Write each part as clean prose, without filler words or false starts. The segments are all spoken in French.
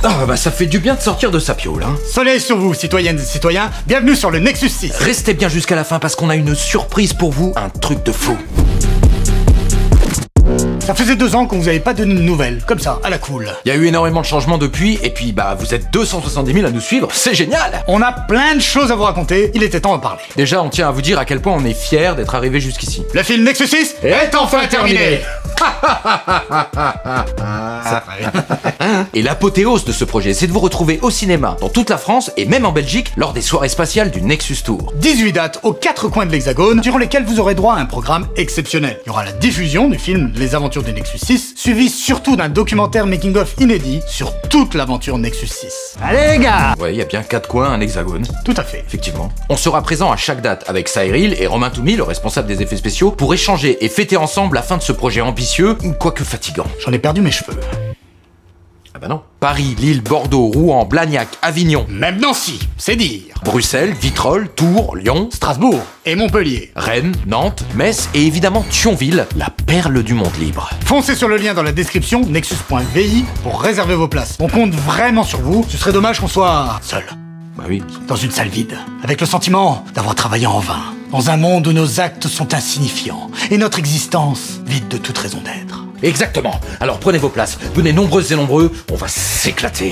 Ah bah ça fait du bien de sortir de sa piole, hein. Soleil sur vous, citoyennes et citoyens, bienvenue sur le Nexus 6. Restez bien jusqu'à la fin parce qu'on a une surprise pour vous, un truc de fou. Ça faisait 2 ans qu'on vous avait pas donné de nouvelles, comme ça, à la cool. Il y a eu énormément de changements depuis, et puis bah vous êtes 270 000 à nous suivre, c'est génial. On a plein de choses à vous raconter, il était temps d'en parler. Déjà on tient à vous dire à quel point on est fiers d'être arrivés jusqu'ici. Le film Nexus 6 est enfin terminé. Et l'apothéose de ce projet, c'est de vous retrouver au cinéma, dans toute la France et même en Belgique, lors des soirées spatiales du Nexus Tour. 18 dates aux 4 coins de l'Hexagone, durant lesquelles vous aurez droit à un programme exceptionnel. Il y aura la diffusion du film Les Aventures du Nexus 6, suivi surtout d'un documentaire making-of inédit sur toute l'aventure Nexus 6. Allez les gars! Ouais, il y a bien 4 coins, un hexagone. Tout à fait. Effectivement. On sera présent à chaque date avec Cyril et Romain Toumi, le responsable des effets spéciaux, pour échanger et fêter ensemble la fin de ce projet ambitieux, quoique fatigant. J'en ai perdu mes cheveux. Ah bah non. Paris, Lille, Bordeaux, Rouen, Blagnac, Avignon. Même Nancy, c'est dire. Bruxelles, Vitrolles, Tours, Lyon, Strasbourg et Montpellier. Rennes, Nantes, Metz et évidemment Thionville, la perle du monde libre. Foncez sur le lien dans la description, nexus.vi, pour réserver vos places. On compte vraiment sur vous, ce serait dommage qu'on soit seul. Bah oui. Dans une salle vide, avec le sentiment d'avoir travaillé en vain. Dans un monde où nos actes sont insignifiants et notre existence vide de toute raison d'être. Exactement. Alors prenez vos places, venez nombreuses et nombreux, on va s'éclater.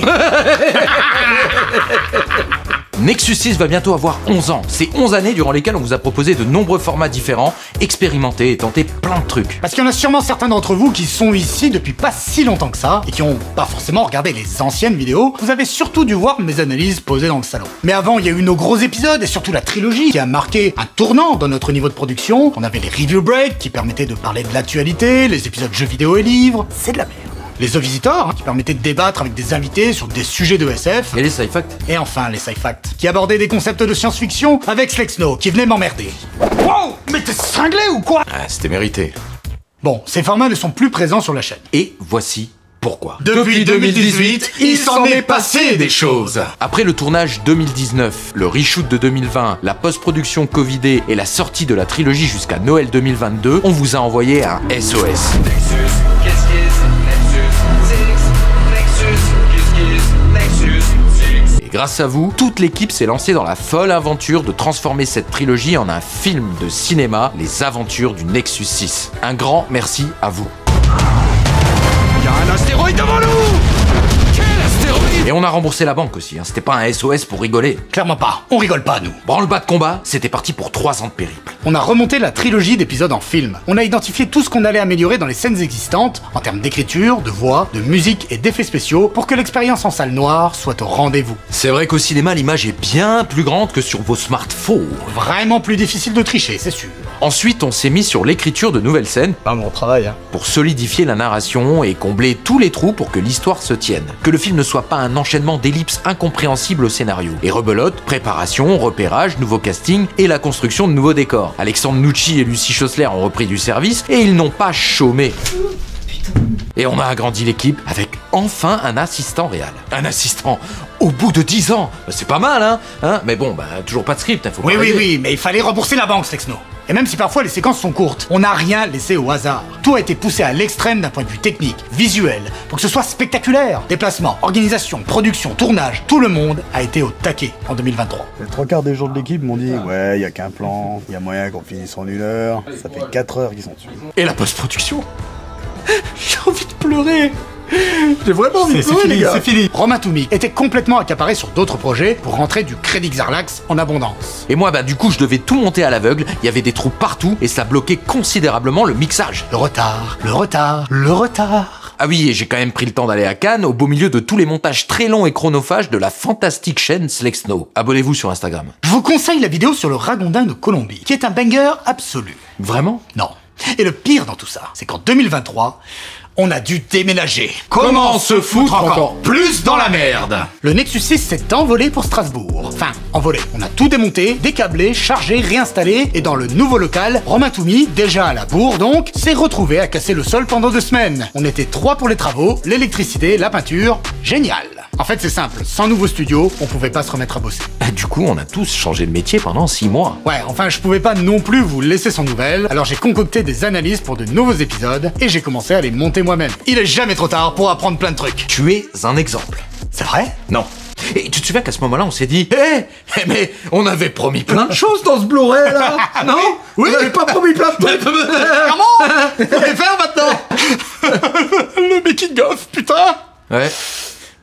Nexus 6 va bientôt avoir 11 ans. C'est 11 années durant lesquelles on vous a proposé de nombreux formats différents, expérimenté et tenté plein de trucs. Parce qu'il y en a sûrement certains d'entre vous qui sont ici depuis pas si longtemps que ça, et qui ont pas forcément regardé les anciennes vidéos. Vous avez surtout dû voir mes analyses posées dans le salon. Mais avant, il y a eu nos gros épisodes, et surtout la trilogie, qui a marqué un tournant dans notre niveau de production. On avait les review breaks, qui permettaient de parler de l'actualité, les épisodes jeux vidéo et livres. C'est de la merde. Les The Visitors, qui permettaient de débattre avec des invités sur des sujets de SF. Et les sci-facts. Et enfin, les sci-facts, qui abordaient des concepts de science-fiction avec Slexno, qui venait m'emmerder. Wow! Mais t'es cinglé ou quoi? Ah, c'était mérité. Bon, ces formats ne sont plus présents sur la chaîne. Et voici pourquoi. Depuis 2018, il s'en est passé des choses. Après le tournage 2019, le reshoot de 2020, la post-production Covidée et la sortie de la trilogie jusqu'à Noël 2022, on vous a envoyé un SOS. Et grâce à vous, toute l'équipe s'est lancée dans la folle aventure de transformer cette trilogie en un film de cinéma, Les Aventures du Nexus 6. Un grand merci à vous. Il y a un astéroïde devant nous! Quel astéroïde! Et on a remboursé la banque aussi, hein. C'était pas un SOS pour rigoler. Clairement pas, on rigole pas nous. Branle-bas de combat, c'était parti pour 3 ans de périple. On a remonté la trilogie d'épisodes en film. On a identifié tout ce qu'on allait améliorer dans les scènes existantes, en termes d'écriture, de voix, de musique et d'effets spéciaux, pour que l'expérience en salle noire soit au rendez-vous. C'est vrai qu'au cinéma, l'image est bien plus grande que sur vos smartphones. Vraiment plus difficile de tricher, c'est sûr. Ensuite, on s'est mis sur l'écriture de nouvelles scènes. Pas mon travail, hein. Pour solidifier la narration et combler tous les trous pour que l'histoire se tienne. Que le film ne soit pas un enchaînement d'ellipses incompréhensibles au scénario. Et rebelote, préparation, repérage, nouveau casting et la construction de nouveaux décors. Alexandre Nucci et Lucie Chossler ont repris du service et ils n'ont pas chômé. Et on a agrandi l'équipe avec enfin un assistant réel. Un assistant au bout de 10 ans. C'est pas mal, hein. Mais bon, toujours pas de script, hein, faut pas rêver. Oui, mais il fallait rembourser la banque, Slexno. Et même si parfois les séquences sont courtes, on n'a rien laissé au hasard. Tout a été poussé à l'extrême d'un point de vue technique, visuel, pour que ce soit spectaculaire. Déplacement, organisation, production, tournage, tout le monde a été au taquet en 2023. Les 3/4 des gens de l'équipe m'ont dit « Ouais, y a qu'un plan, y a moyen qu'on finisse en 1 heure, ça fait 4 heures qu'ils sont dessus. » Et la post-production? J'ai envie de pleurer. J'ai vraiment envie de C'est pleurer, fini, les gars. c'est fini. Romain Toumi était complètement accaparé sur d'autres projets pour rentrer du crédit Xarlax en abondance. Et moi, du coup, je devais tout monter à l'aveugle, il y avait des trous partout et ça bloquait considérablement le mixage. Le retard, le retard, le retard. Ah oui, et j'ai quand même pris le temps d'aller à Cannes, au beau milieu de tous les montages très longs et chronophages de la fantastique chaîne Slexno. Abonnez-vous sur Instagram. Je vous conseille la vidéo sur le ragondin de Colombie, qui est un banger absolu. Vraiment? Non. Et le pire dans tout ça, c'est qu'en 2023, on a dû déménager. Comment se foutre encore plus dans la merde? Le Nexus 6 s'est envolé pour Strasbourg. Enfin, envolé. On a tout démonté, décablé, chargé, réinstallé, et dans le nouveau local, Romain Toumi, déjà à la bourre donc, s'est retrouvé à casser le sol pendant 2 semaines. On était 3 pour les travaux, l'électricité, la peinture. Génial. En fait, c'est simple. Sans nouveau studio, on pouvait pas se remettre à bosser. Du coup, on a tous changé de métier pendant 6 mois. Ouais, enfin, je pouvais pas non plus vous laisser sans nouvelles, alors j'ai concocté des analyses pour de nouveaux épisodes, et j'ai commencé à les monter moi-même. Il est jamais trop tard pour apprendre plein de trucs. Tu es un exemple. C'est vrai? Non. Et tu te souviens qu'à ce moment-là, on s'est dit mais on avait promis plein de choses dans ce Blu-ray, là. Non? Oui. On n'avait pas promis plein de trucs. Comment? Faut les faire maintenant. Le making-of, putain. Ouais.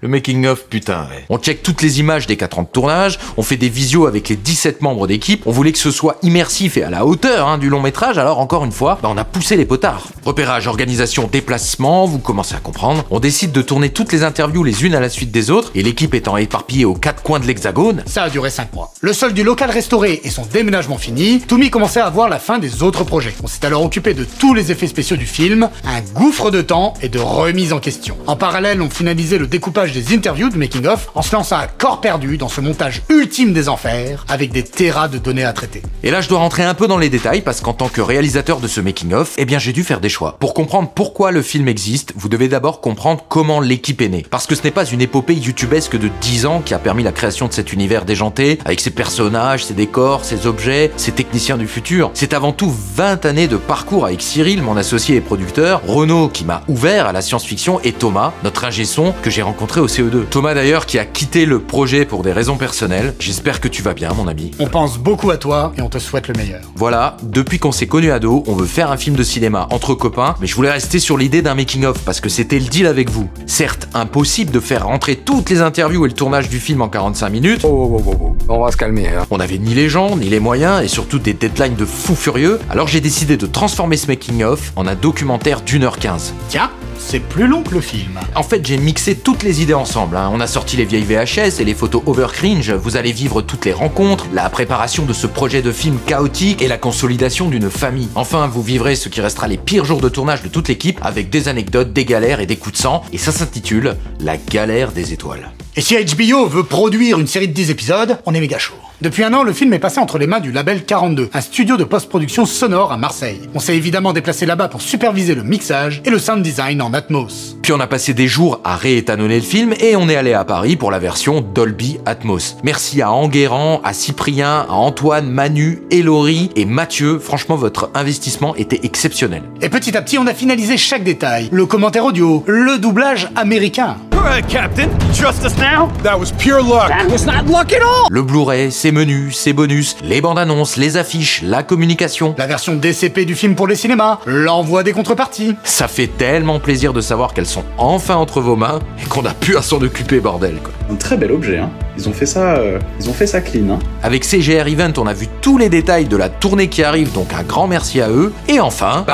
Le making of, putain, ouais. On check toutes les images des 4 ans de tournage, on fait des visios avec les 17 membres d'équipe, on voulait que ce soit immersif et à la hauteur du long métrage, alors encore une fois, on a poussé les potards. Repérage, organisation, déplacement, vous commencez à comprendre. On décide de tourner toutes les interviews les unes à la suite des autres, et l'équipe étant éparpillée aux 4 coins de l'Hexagone. Ça a duré 5 mois. Le sol du local restauré et son déménagement fini, Toomey commençait à voir la fin des autres projets. On s'est alors occupé de tous les effets spéciaux du film, un gouffre de temps et de remise en question. En parallèle, on finalisait le découpage des interviews de making-of en se lançant à corps perdu dans ce montage ultime des enfers avec des terras de données à traiter. Et là, je dois rentrer un peu dans les détails parce qu'en tant que réalisateur de ce making-of, j'ai dû faire des choix. Pour comprendre pourquoi le film existe, vous devez d'abord comprendre comment l'équipe est née. Parce que ce n'est pas une épopée youtubesque de 10 ans qui a permis la création de cet univers déjanté, avec ses personnages, ses décors, ses objets, ses techniciens du futur. C'est avant tout 20 années de parcours avec Cyril, mon associé et producteur, Renaud qui m'a ouvert à la science-fiction et Thomas, notre ingé son que j'ai rencontré au CE2. Thomas d'ailleurs qui a quitté le projet pour des raisons personnelles. J'espère que tu vas bien, mon ami. On pense beaucoup à toi et on te souhaite le meilleur. Voilà, depuis qu'on s'est connus ado, on veut faire un film de cinéma entre copains, mais je voulais rester sur l'idée d'un making-of parce que c'était le deal avec vous. Certes, impossible de faire rentrer toutes les interviews et le tournage du film en 45 minutes. On va se calmer, hein. On avait ni les gens, ni les moyens, et surtout des deadlines de fous furieux, alors j'ai décidé de transformer ce making-of en un documentaire d'1h15. Tiens, c'est plus long que le film. En fait, j'ai mixé toutes les idées ensemble. On a sorti les vieilles VHS et les photos over cringe. Vous allez vivre toutes les rencontres, la préparation de ce projet de film chaotique et la consolidation d'une famille. Enfin, vous vivrez ce qui restera les pires jours de tournage de toute l'équipe avec des anecdotes, des galères et des coups de sang. Et ça s'intitule La galère des étoiles. Et si HBO veut produire une série de 10 épisodes, on est méga chaud. Depuis un an, le film est passé entre les mains du label 42, un studio de post-production sonore à Marseille. On s'est évidemment déplacé là-bas pour superviser le mixage et le sound design en Atmos. Puis on a passé des jours à réétalonner le film et on est allé à Paris pour la version Dolby Atmos. Merci à Enguerrand, à Cyprien, à Antoine, Manu, Elori et Mathieu. Franchement, votre investissement était exceptionnel. Et petit à petit, on a finalisé chaque détail. Le commentaire audio, le doublage américain. Alright, Captain. Trust us now? That was pure luck. That was not luck at all! Le Blu-ray, ses menus, ses bonus, les bandes annonces, les affiches, la communication. La version DCP du film pour les cinémas, l'envoi des contreparties. Ça fait tellement plaisir de savoir qu'elles sont enfin entre vos mains et qu'on a pu à s'en occuper, bordel, quoi. Un très bel objet, hein. Ils ont fait ça clean, hein. Avec CGR Event, on a vu tous les détails de la tournée qui arrive, donc un grand merci à eux. Et enfin...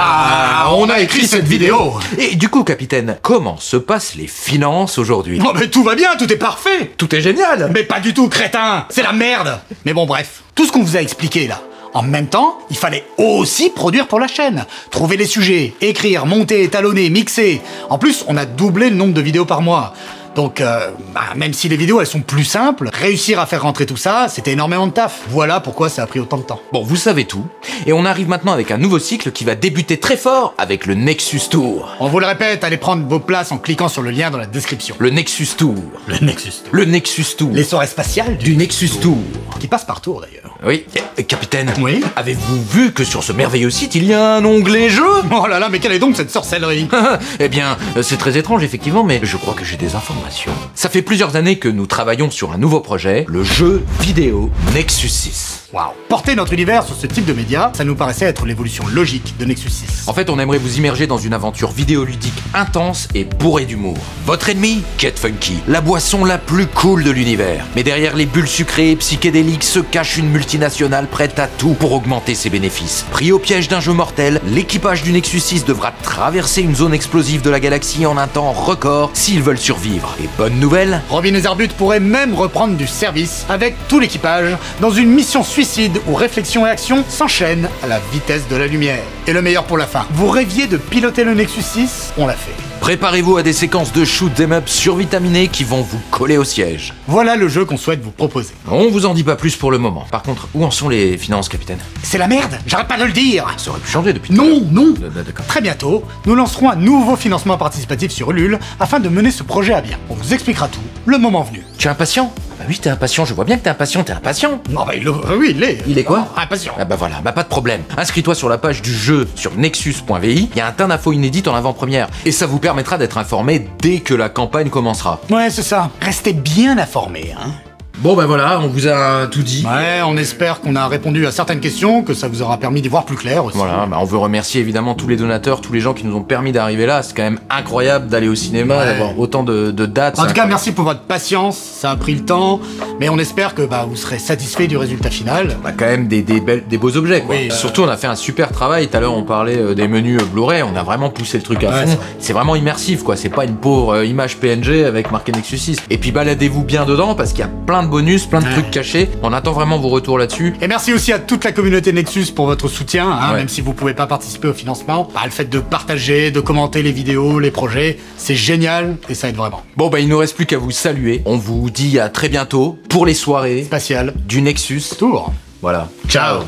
on a écrit cette vidéo. Et du coup, capitaine, comment se passent les finances aujourd'hui? Oh mais tout va bien, tout est parfait. Tout est génial. Mais pas du tout, crétin. C'est la merde. Mais bon, bref. Tout ce qu'on vous a expliqué, là. En même temps, il fallait aussi produire pour la chaîne. Trouver les sujets, écrire, monter, étalonner, mixer. En plus, on a doublé le nombre de vidéos par mois. Donc, même si les vidéos, elles sont plus simples, réussir à faire rentrer tout ça, c'était énormément de taf. Voilà pourquoi ça a pris autant de temps. Bon, vous savez tout. Et on arrive maintenant avec un nouveau cycle qui va débuter très fort avec le Nexus Tour. On vous le répète, allez prendre vos places en cliquant sur le lien dans la description. Le Nexus Tour. Le Nexus Tour. Le Nexus Tour. Les soirées spatiales du Nexus Tour. Qui passe par tour, d'ailleurs. Oui. Capitaine. Oui. Avez-vous vu que sur ce merveilleux site, il y a un onglet jeu? Oh là là, mais quelle est donc cette sorcellerie? Eh bien, c'est très étrange, effectivement, mais je crois que j'ai des informations. Ça fait plusieurs années que nous travaillons sur un nouveau projet, le jeu vidéo Nexus 6. Waouh. Porter notre univers sur ce type de média, ça nous paraissait être l'évolution logique de Nexus 6. En fait, on aimerait vous immerger dans une aventure vidéoludique intense et bourrée d'humour. Votre ennemi, Get Funky, la boisson la plus cool de l'univers. Mais derrière les bulles sucrées et psychédéliques se cache une multinationale prête à tout pour augmenter ses bénéfices. Pris au piège d'un jeu mortel, l'équipage du Nexus 6 devra traverser une zone explosive de la galaxie en un temps record s'ils veulent survivre. Et bonne nouvelle, Robin Ezerbut pourrait même reprendre du service avec tout l'équipage dans une mission suicide où réflexion et action s'enchaînent à la vitesse de la lumière. Et le meilleur pour la fin, vous rêviez de piloter le Nexus 6? On l'a fait. préparez-vous à des séquences de shoot 'em up survitaminés qui vont vous coller au siège. Voilà le jeu qu'on souhaite vous proposer. On vous en dit pas plus pour le moment. Par contre, où en sont les finances, capitaine? C'est la merde, j'arrête pas de le dire. Ça aurait pu changer depuis tout à l'heure. Non. D'accord. Très bientôt, nous lancerons un nouveau financement participatif sur Ulule afin de mener ce projet à bien. On vous expliquera tout, le moment venu. Tu es impatient? Bah oui, t'es impatient, je vois bien que t'es impatient, Non, bah oui, il est. Il est quoi? Impatient. Ah bah voilà, bah pas de problème. Inscris-toi sur la page du jeu sur nexus.vi, il y a un tas d'infos inédites en avant-première. Et ça vous permettra d'être informé dès que la campagne commencera. Ouais, c'est ça. Restez bien informés, hein. Bon bah voilà, on vous a tout dit. Ouais, on espère qu'on a répondu à certaines questions, que ça vous aura permis d'y voir plus clair aussi. Voilà, bah on veut remercier évidemment tous les donateurs, tous les gens qui nous ont permis d'arriver là. C'est quand même incroyable d'aller au cinéma, Ouais. d'avoir autant de dates. En tout cas, merci pour votre patience, ça a pris le temps, mais on espère que vous serez satisfait du résultat final. On a quand même des beaux objets quoi. Oui, Surtout on a fait un super travail, tout à l'heure on parlait des menus Blu-ray, on a vraiment poussé le truc à Ouais, fond. c'est C'est vraiment immersif quoi, c'est pas une pauvre image PNG avec marqué Nexus 6. Et puis baladez-vous bien dedans parce qu'il y a plein de bonus, plein de trucs cachés. On attend vraiment vos retours là-dessus. Et merci aussi à toute la communauté Nexus pour votre soutien, hein, Ouais. même si vous pouvez pas participer au financement. Le fait de partager, de commenter les vidéos, les projets, c'est génial et ça aide vraiment. Bon bah il nous reste plus qu'à vous saluer. On vous dit à très bientôt pour les soirées Spatial. du Nexus. Tour. Voilà. Ciao.